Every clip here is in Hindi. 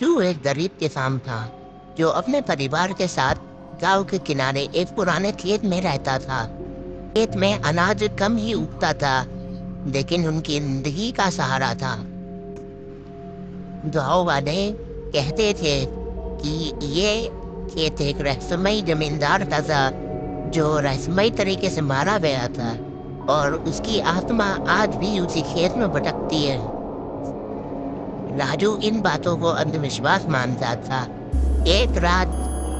तू एक गरीब किसान था जो अपने परिवार के साथ गांव के किनारे एक पुराने खेत में रहता था। खेत में अनाज कम ही उगता था, लेकिन उनकी जिंदगी का सहारा था। गांव वाले कहते थे कि ये खेत एक रहस्यमयी जमींदार का था जो रहस्यमयी तरीके से मारा गया था और उसकी आत्मा आज भी उसी खेत में भटकती है। राजू इन बातों को अंधविश्वास मानता था। एक रात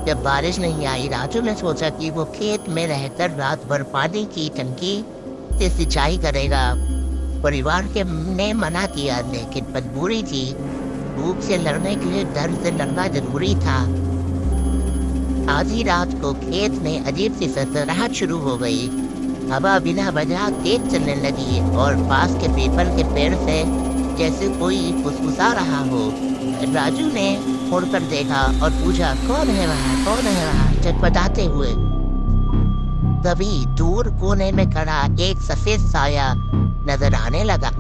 जब बारिश नहीं आई, राजू ने सोचा कि वो खेत में रहकर रात भर पानी की टंकी से सिंचाई करेगा। परिवार के ने मना किया, लेकिन मजबूरी थी। भूख से लड़ने के लिए डर से लड़ना जरूरी था। आधी रात को खेत में अजीब सी सरसराहट शुरू हो गई। हवा बिना वजह तेज चलने लगी और पास के पीपल के पेड़ से जैसे कोई फुसफुसा रहा हो। राजू ने मुड़कर देखा और पूछा, कौन है वहाँ, कौन है वहाँ? चटपटाते हुए तभी दूर कोने में खड़ा एक सफेद साया नजर आने लगा।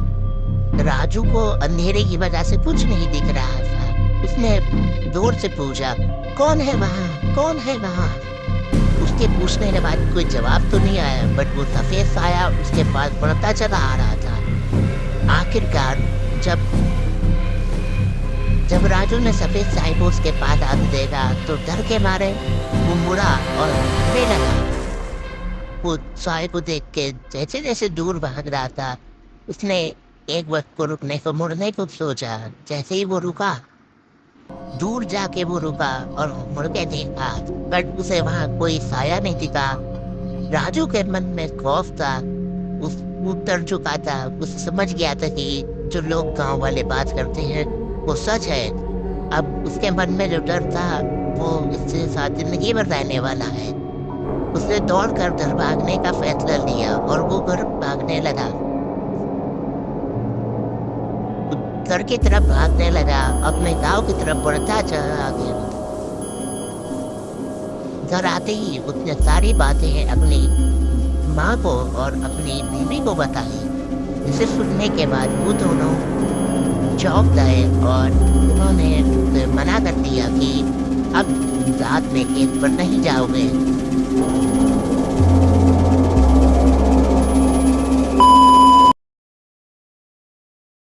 राजू को अंधेरे की वजह से कुछ नहीं दिख रहा था। उसने जोर से पूछा, कौन है वहाँ, कौन है वहाँ? उसके पूछने के बाद कोई जवाब तो नहीं आया, बट वो सफेद साया उसके पास बढ़ता चला आ रहा था। आखिरकार जब राजू ने सफेद साए को उसके पास आते देखा तो डर के मारे वो मुड़ा और भागने लगा। वो साए को देख के जैसे जैसे दूर भाग रहा था, उसने एक वक्त को रुकने को मुड़ने को सोचा। जैसे ही वो रुका, दूर जाके वो रुका और मुड़ के देखा, बट उसे वहाँ कोई साया नहीं दिखा। राजू के मन में खौफ था, उस डर चुका था। उसे समझ गया था कि जो लोग गांव वाले बात करते हैं वो सच है। अब उसके मन में जो डर था वो इससे साथ जिंदगी भर रहने वाला है। उसने दौड़कर घर भागने का फैसला लिया और वो घर भागने लगा। घर की तरफ भागने लगा, अपने गांव की तरफ बढ़ता चला गया। घर आते ही उसने सारी बातें अपनी माँ को और अपनी बीवी को बताई। इसे सुनने के बाद वो दोनों चौंक गए और उन्होंने मना कर दिया कि अब रात में खेत पर नहीं जाओगे।